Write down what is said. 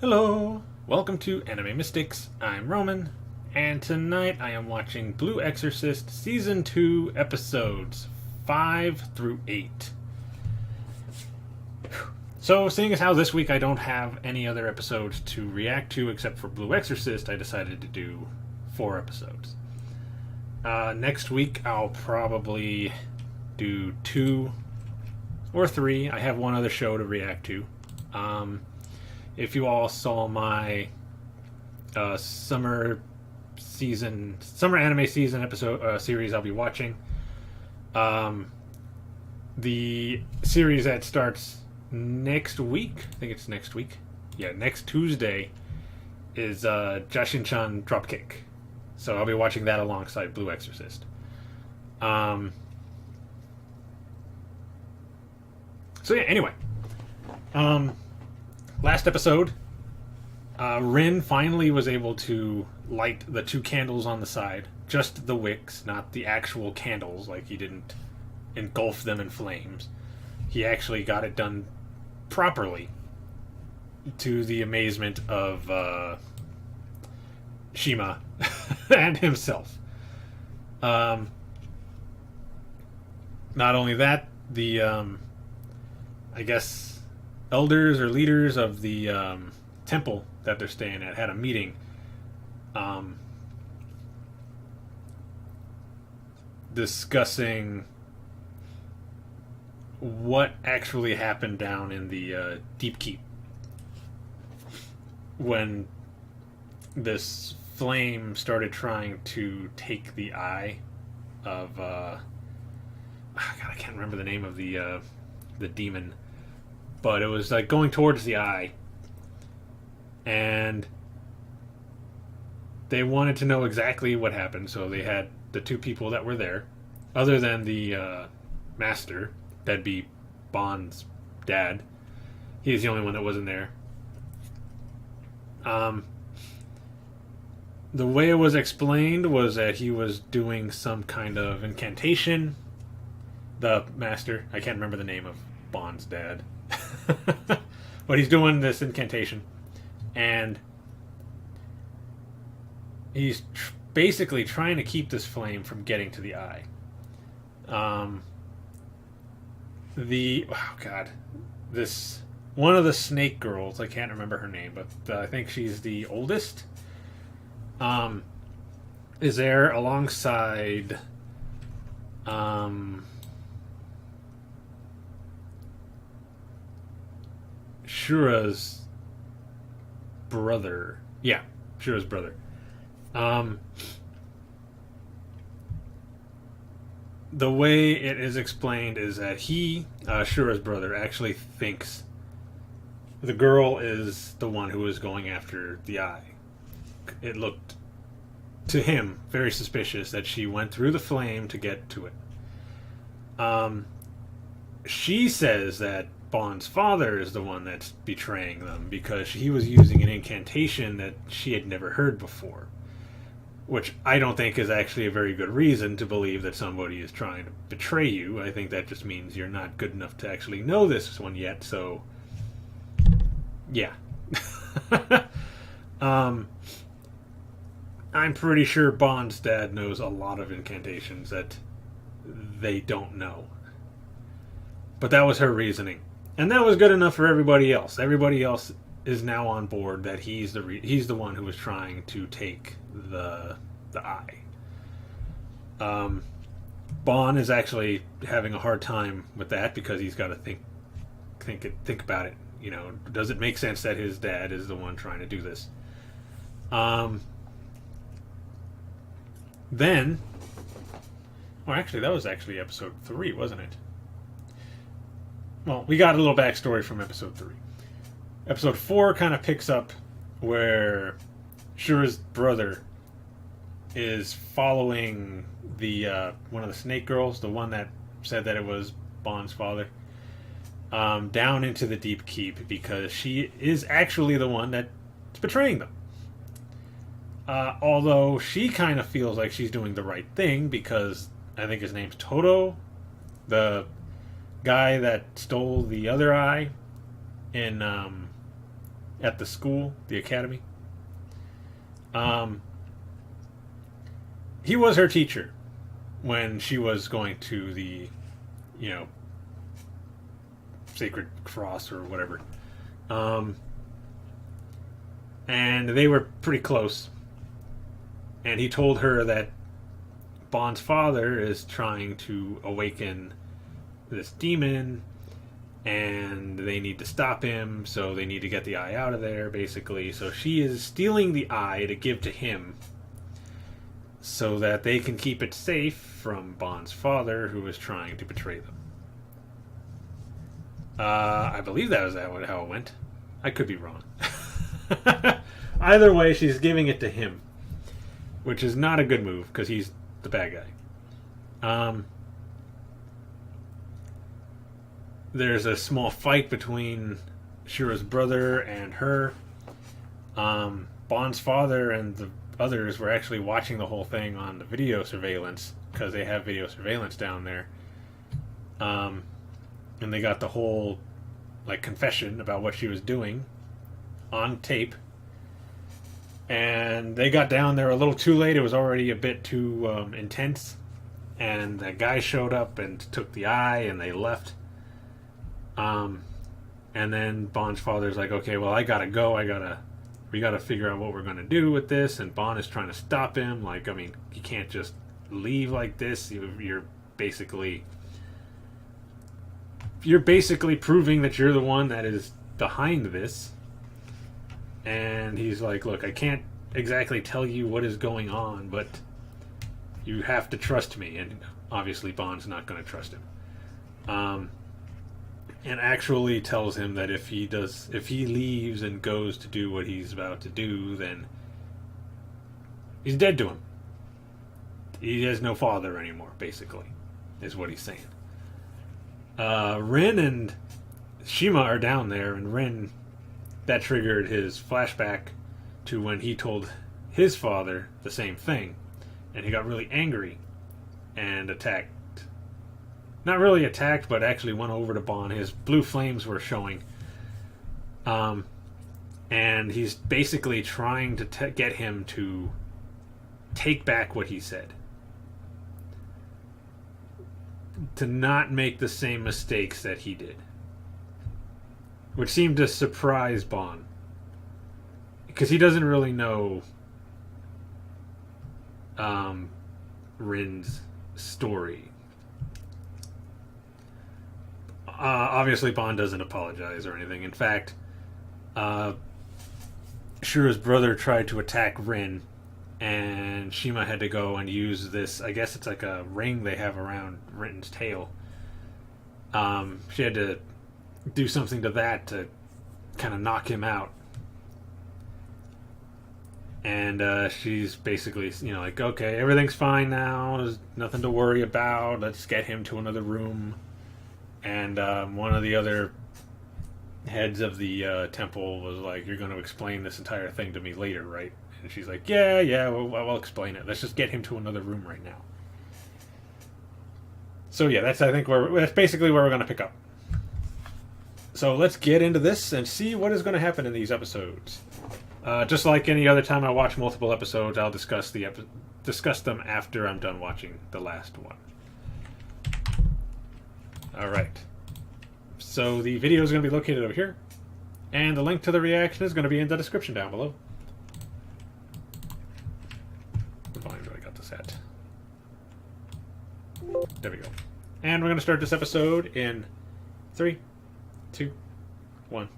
Hello! Welcome to Anime Mystics. I'm Roman, and tonight I am watching Blue Exorcist Season 2 episodes 5 through 8. So, seeing as how this week I don't have any other episodes to react to except for Blue Exorcist, I decided to do 4 episodes. Next week I'll probably do 2 or 3. I have one other show to react to. If you all saw my summer anime season episode series I'll be watching, the series that starts next week, I think it's next week, next Tuesday, is Jashin-chan Dropkick. So I'll be watching that alongside Blue Exorcist. Anyway. Last episode, Rin finally was able to light the 2 candles on the side. Just the wicks, not the actual candles, like he didn't engulf them in flames. He actually got it done properly, to the amazement of Shima and himself. Not only that, the I guess elders or leaders of the temple that they're staying at had a meeting discussing what actually happened down in the Deep Keep when this flame started trying to take the eye of God, I can't remember the name of the demon, but it was like going towards the eye, and they wanted to know exactly what happened. So they had the 2 people that were there, other than the master, that'd be Bond's dad. He's the only one that wasn't there. The way it was explained was that he was doing some kind of incantation. The master, I can't remember the name of Bond's dad. But he's doing this incantation, and he's basically trying to keep this flame from getting to the eye. This one of the snake girls, I can't remember her name, but I think she's the oldest, is there alongside Shura's brother. Yeah, Shura's brother. The way it is explained is that he, Shura's brother, actually thinks the girl is the one who is going after the eye. It looked to him very suspicious that she went through the flame to get to it. She says that Bond's father is the one that's betraying them because he was using an incantation that she had never heard before, which I don't think is actually a very good reason to believe that somebody is trying to betray you. I think that just means you're not good enough to actually know this one yet, so yeah. I'm pretty sure Bond's dad knows a lot of incantations that they don't know. But that was her reasoning. And that was good enough for everybody else. Everybody else is now on board that he's the one who was trying to take the eye. Bond is actually having a hard time with that because he's got to think about it. You know, does it make sense that his dad is the one trying to do this? Then, actually, that was actually episode 3, wasn't it? Well, we got a little backstory from episode 3. Episode 4 kind of picks up where Shura's brother is following the one of the snake girls, the one that said that it was Bond's father, down into the Deep Keep because she is actually the one that's betraying them. Although she kind of feels like she's doing the right thing because I think his name's Toto, the guy that stole the other eye in at the school, the academy. He was her teacher when she was going to the, you know, Sacred Cross or whatever. And they were pretty close. And he told her that Bond's father is trying to awaken this demon, and they need to stop him, so they need to get the eye out of there, basically. So she is stealing the eye to give to him so that they can keep it safe from Bond's father, who is trying to betray them. I believe that was how it went. I could be wrong. Either way, she's giving it to him, which is not a good move, because he's the bad guy. There's a small fight between Shira's brother and her. Bond's father and the others were actually watching the whole thing on the video surveillance, because they have video surveillance down there. And they got the whole confession about what she was doing on tape. And they got down there a little too late. It was already a bit too intense. And that guy showed up and took the eye, and they left. And then Bond's father's like, okay, well, I gotta go. We gotta figure out what we're gonna do with this. And Bond is trying to stop him. You can't just leave like this. You're basically proving that you're the one that is behind this. And he's like, look, I can't exactly tell you what is going on, but you have to trust me. And obviously Bond's not going to trust him. And actually tells him that if he leaves and goes to do what he's about to do, then he's dead to him. He has no father anymore, basically, is what he's saying. Rin and Shima are down there, and Rin, that triggered his flashback to when he told his father the same thing, and he got really angry and attacked. Not really attacked, but actually went over to Bond. His blue flames were showing. And he's basically trying to get him to take back what he said. To not make the same mistakes that he did. Which seemed to surprise Bond. Because he doesn't really know Rin's story. Obviously, Bond doesn't apologize or anything. In fact, Shura's brother tried to attack Rin, and Shima had to go and use this, I guess it's like a ring they have around Rin's tail. She had to do something to that to kind of knock him out. And she's basically, okay, everything's fine now. There's nothing to worry about. Let's get him to another room. And one of the other heads of the temple was like, you're going to explain this entire thing to me later, right? And she's like, yeah, we'll explain it. Let's just get him to another room right now. So yeah, that's basically where we're going to pick up. So let's get into this and see what is going to happen in these episodes. Just like any other time I watch multiple episodes, I'll discuss them after I'm done watching the last one. Alright. So the video is going to be located over here, and the link to the reaction is going to be in the description down below. What volume do I got this at? There we go. And we're going to start this episode in 3, 2, 1.